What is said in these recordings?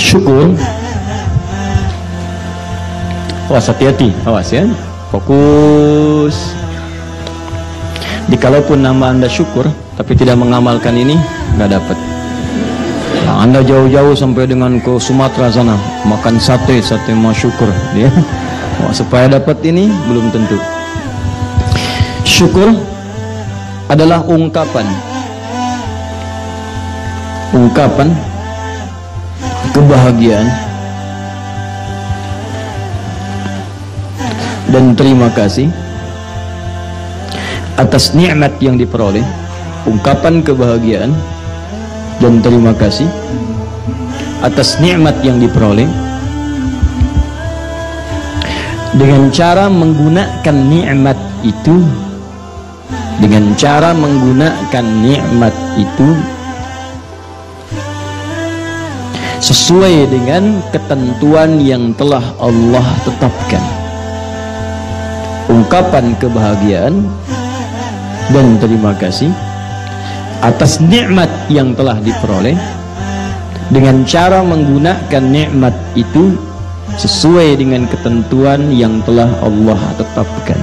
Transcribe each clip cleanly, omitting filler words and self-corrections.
syukur. Awas, hati-hati, awas ya, fokus. Jikalaupun nama Anda syukur tapi tidak mengamalkan ini, nggak dapat. Nah, Anda jauh-jauh sampai dengan ke Sumatera sana makan sate mau syukur ya. Supaya dapat ini belum tentu. Syukur adalah ungkapan kebahagiaan dan terima kasih atas nikmat yang diperoleh. Ungkapan kebahagiaan dan terima kasih atas nikmat yang diperoleh dengan cara menggunakan nikmat itu, sesuai dengan ketentuan yang telah Allah tetapkan. Ungkapan kebahagiaan dan terima kasih atas nikmat yang telah diperoleh dengan cara menggunakan nikmat itu sesuai dengan ketentuan yang telah Allah tetapkan.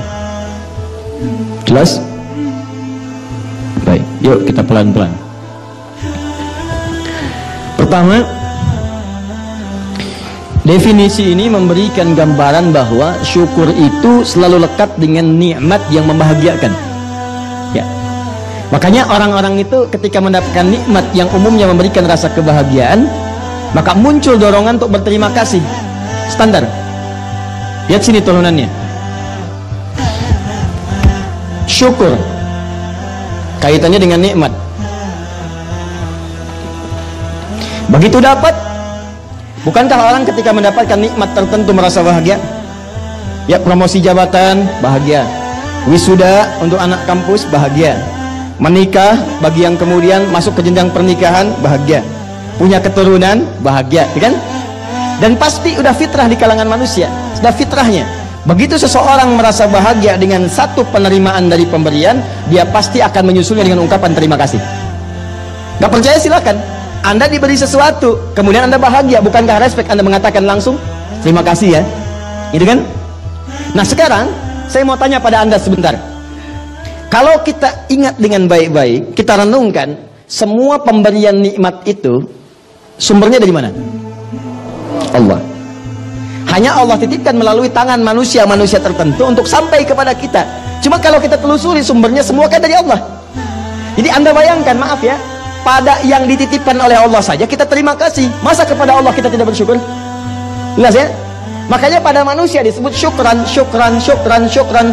Jelas? Baik, yuk kita pelan-pelan. Pertama, definisi ini memberikan gambaran bahwa syukur itu selalu lekat dengan nikmat yang membahagiakan. Ya. Makanya orang-orang itu ketika mendapatkan nikmat yang umumnya memberikan rasa kebahagiaan, maka muncul dorongan untuk berterima kasih. Standar. Lihat sini turunannya. Syukur kaitannya dengan nikmat. Begitu dapat, bukankah orang ketika mendapatkan nikmat tertentu merasa bahagia? Ya, promosi jabatan, bahagia. Wisuda untuk anak kampus, bahagia. Menikah bagi yang kemudian masuk ke jenjang pernikahan, bahagia. Punya keturunan, bahagia, kan? Dan pasti udah fitrah di kalangan manusia, sudah fitrahnya. Begitu seseorang merasa bahagia dengan satu penerimaan dari pemberian, dia pasti akan menyusulnya dengan ungkapan terima kasih. Gak percaya silakan. Anda diberi sesuatu, kemudian Anda bahagia, bukankah respect Anda mengatakan langsung terima kasih ya? Gitu kan? Nah sekarang saya mau tanya pada Anda sebentar. Kalau kita ingat dengan baik-baik, kita renungkan, semua pemberian nikmat itu sumbernya dari mana? Allah. Hanya Allah titipkan melalui tangan manusia-manusia tertentu untuk sampai kepada kita. Cuma kalau kita telusuri sumbernya semua kan dari Allah. Jadi Anda bayangkan, maaf ya, pada yang dititipkan oleh Allah saja kita terima kasih. Masa kepada Allah kita tidak bersyukur? Jelas ya? Makanya pada manusia disebut syukran,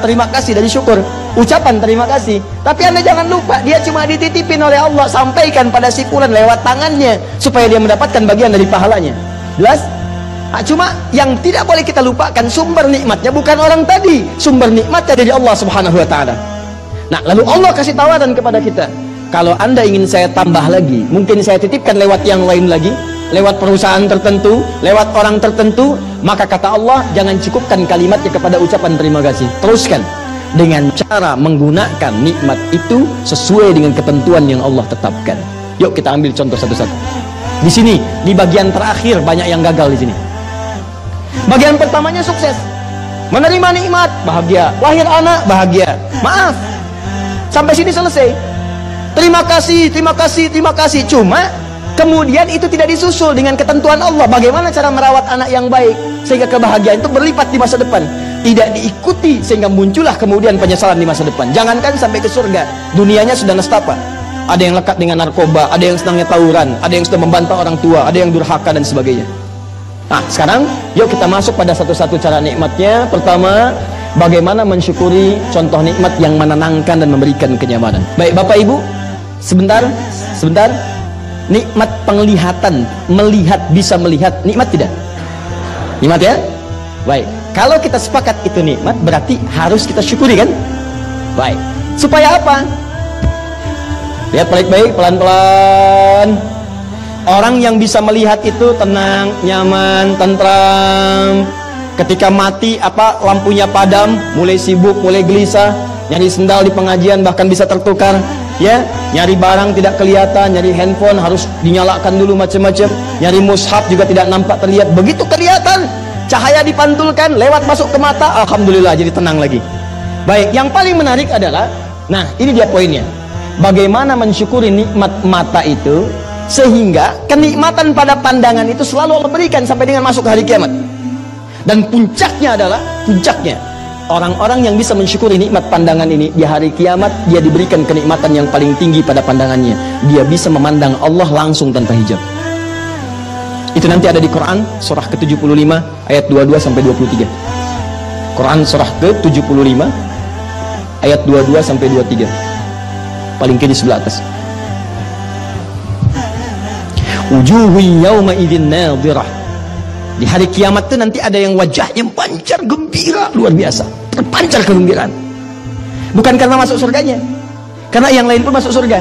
terima kasih dari syukur. Ucapan terima kasih. Tapi Anda jangan lupa, dia cuma dititipin oleh Allah, sampaikan pada si fulan lewat tangannya supaya dia mendapatkan bagian dari pahalanya. Jelas? Cuma yang tidak boleh kita lupakan, sumber nikmatnya bukan orang tadi, sumber nikmatnya dari Allah Subhanahu wa taala. Nah, lalu Allah kasih tawaran kepada kita, kalau Anda ingin saya tambah lagi, mungkin saya titipkan lewat yang lain lagi, lewat perusahaan tertentu, lewat orang tertentu, maka kata Allah, jangan cukupkan kalimatnya kepada ucapan terima kasih, teruskan dengan cara menggunakan nikmat itu sesuai dengan ketentuan yang Allah tetapkan. Yuk kita ambil contoh satu-satu. Di sini, di bagian terakhir banyak yang gagal di sini. Bagian pertamanya sukses, menerima nikmat, bahagia, lahir anak, bahagia. Maaf, sampai sini selesai. Terima kasih. Cuma kemudian itu tidak disusul dengan ketentuan Allah. Bagaimana cara merawat anak yang baik sehingga kebahagiaan itu berlipat di masa depan? Tidak diikuti sehingga muncullah kemudian penyesalan di masa depan. Jangankan sampai ke surga, dunianya sudah nestapa. Ada yang lekat dengan narkoba, ada yang sedangnya tawuran, ada yang sudah membantah orang tua, ada yang durhaka dan sebagainya. Nah, sekarang yuk kita masuk pada satu-satu cara nikmatnya. Pertama, bagaimana mensyukuri contoh nikmat yang menenangkan dan memberikan kenyamanan. Baik Bapak Ibu, sebentar. Nikmat penglihatan, bisa melihat, nikmat tidak? Nikmat ya? Baik, kalau kita sepakat itu nikmat, berarti harus kita syukuri kan? Baik, supaya apa? Lihat baik-baik, pelan-pelan. Orang yang bisa melihat itu tenang, nyaman, tentram. Ketika mati, lampunya padam, mulai sibuk, mulai gelisah, nyari sendal di pengajian bahkan bisa tertukar, ya, nyari barang tidak kelihatan, nyari handphone harus dinyalakan dulu macam-macam, Nyari mushaf juga tidak nampak terlihat. Begitu kelihatan, cahaya dipantulkan, lewat masuk ke mata, alhamdulillah jadi tenang lagi. Baik, yang paling menarik adalah, nah ini dia poinnya, bagaimana mensyukuri nikmat mata itu, sehingga kenikmatan pada pandangan itu selalu Allah berikan sampai dengan masuk hari kiamat. Dan puncaknya adalah, orang-orang yang bisa mensyukuri nikmat pandangan ini di hari kiamat, dia diberikan kenikmatan yang paling tinggi pada pandangannya. Dia bisa memandang Allah langsung tanpa hijab. Itu nanti ada di Quran surah ke-75 ayat 22 sampai 23. Quran surah ke-75 ayat 22 sampai 23. Paling kiri sebelah atas. Wujuhun yawma idzin nadhirah. Di hari kiamat itu nanti ada yang wajahnya pancar gembira luar biasa, terpancar kegembiraan. Bukan karena masuk surganya, karena yang lain pun masuk surga,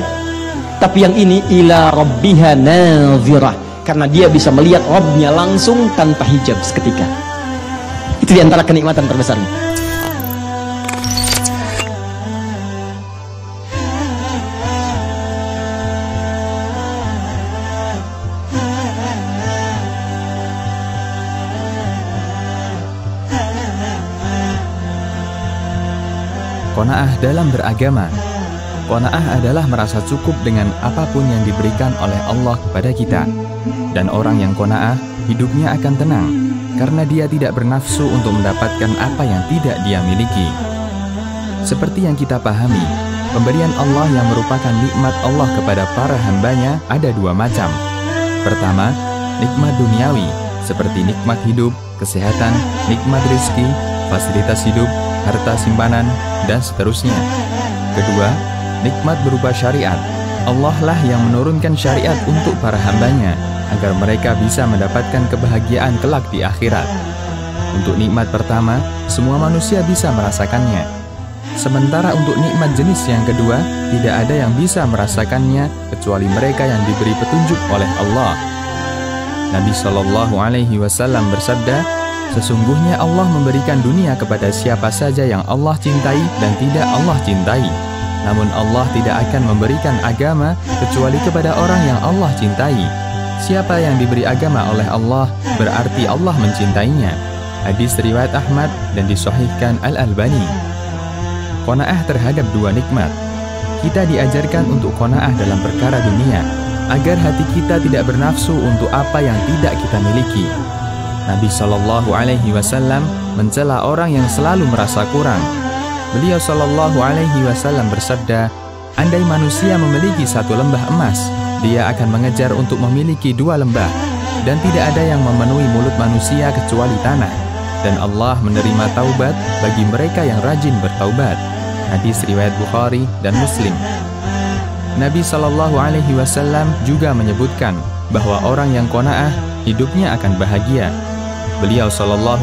tapi yang ini ila rabbiha nadhirah, karena dia bisa melihat Rabbnya langsung tanpa hijab seketika. Itu diantara kenikmatan terbesarnya. Qanaah dalam beragama. Qanaah adalah merasa cukup dengan apapun yang diberikan oleh Allah kepada kita. Dan orang yang qanaah, hidupnya akan tenang, karena dia tidak bernafsu untuk mendapatkan apa yang tidak dia miliki. Seperti yang kita pahami, pemberian Allah yang merupakan nikmat Allah kepada para hambanya ada dua macam. Pertama, nikmat duniawi, seperti nikmat hidup, kesehatan, nikmat rezeki, fasilitas hidup, harta simpanan, dan seterusnya. Kedua, nikmat berupa syariat. Allah lah yang menurunkan syariat untuk para hambanya, agar mereka bisa mendapatkan kebahagiaan kelak di akhirat. Untuk nikmat pertama, semua manusia bisa merasakannya. Sementara untuk nikmat jenis yang kedua, tidak ada yang bisa merasakannya kecuali mereka yang diberi petunjuk oleh Allah. Nabi SAW bersabda, sesungguhnya Allah memberikan dunia kepada siapa saja yang Allah cintai dan tidak Allah cintai. Namun Allah tidak akan memberikan agama kecuali kepada orang yang Allah cintai. Siapa yang diberi agama oleh Allah, berarti Allah mencintainya. Hadis riwayat Ahmad dan disahihkan Al-Albani. Qanaah terhadap dua nikmat. Kita diajarkan untuk qanaah dalam perkara dunia, agar hati kita tidak bernafsu untuk apa yang tidak kita miliki. Nabi SAW mencela orang yang selalu merasa kurang. Beliau SAW bersabda, andai manusia memiliki satu lembah emas, dia akan mengejar untuk memiliki dua lembah, dan tidak ada yang memenuhi mulut manusia kecuali tanah. Dan Allah menerima taubat bagi mereka yang rajin bertaubat. Hadis riwayat Bukhari dan Muslim. Nabi SAW juga menyebutkan bahwa orang yang qanaah hidupnya akan bahagia. Beliau SAW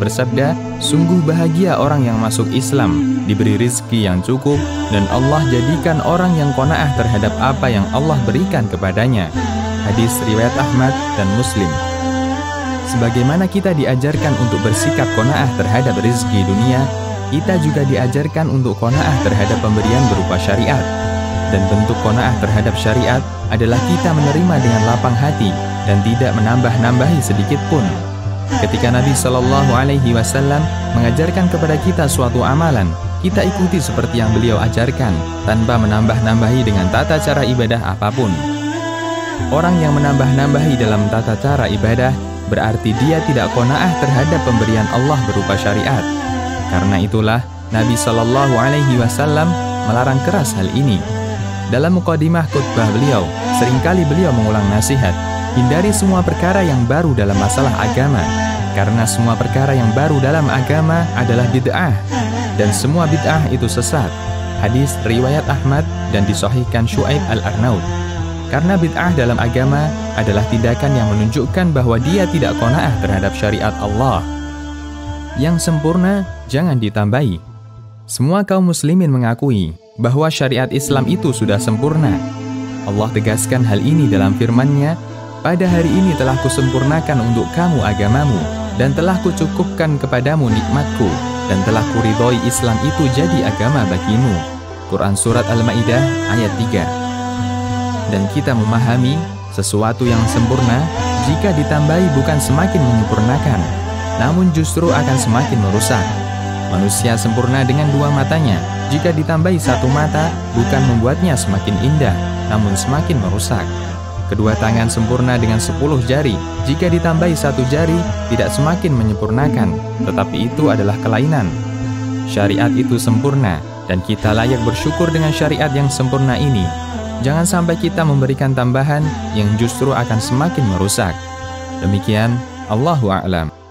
bersabda, sungguh bahagia orang yang masuk Islam, diberi rizki yang cukup, dan Allah jadikan orang yang qanaah terhadap apa yang Allah berikan kepadanya. Hadis riwayat Ahmad dan Muslim. Sebagaimana kita diajarkan untuk bersikap qanaah terhadap rizki dunia, kita juga diajarkan untuk qanaah terhadap pemberian berupa syariat. Dan bentuk qanaah terhadap syariat adalah kita menerima dengan lapang hati dan tidak menambah-nambahi sedikit pun. Ketika Nabi SAW mengajarkan kepada kita suatu amalan, kita ikuti seperti yang beliau ajarkan, tanpa menambah-nambahi dengan tata cara ibadah apapun. Orang yang menambah-nambahi dalam tata cara ibadah, berarti dia tidak qanaah terhadap pemberian Allah berupa syariat. Karena itulah, Nabi SAW melarang keras hal ini. Dalam mukadimah khutbah beliau, seringkali beliau mengulang nasihat, hindari semua perkara yang baru dalam masalah agama, karena semua perkara yang baru dalam agama adalah bid'ah, dan semua bid'ah itu sesat. Hadis riwayat Ahmad dan disahihkan Syu'aib Al-Arnaud. Karena bid'ah dalam agama adalah tindakan yang menunjukkan bahwa dia tidak qanaah terhadap syariat Allah. Yang sempurna jangan ditambahi. Semua kaum muslimin mengakui bahwa syariat Islam itu sudah sempurna. Allah tegaskan hal ini dalam firman-Nya, pada hari ini telah kusempurnakan untuk kamu agamamu, dan telah kucukupkan kepadamu nikmatku, dan telah kuridhoi Islam itu jadi agama bagimu. Quran Surat Al-Ma'idah ayat 3. Dan kita memahami, Sesuatu yang sempurna, jika ditambahi bukan semakin menyempurnakan, namun justru akan semakin merusak. Manusia sempurna dengan dua matanya, jika ditambahi satu mata, bukan membuatnya semakin indah, namun semakin merusak. Kedua tangan sempurna dengan 10 jari, jika ditambahi satu jari, tidak semakin menyempurnakan, tetapi itu adalah kelainan. Syariat itu sempurna, dan kita layak bersyukur dengan syariat yang sempurna ini. Jangan sampai kita memberikan tambahan yang justru akan semakin merusak. Demikian, Allahu a'lam.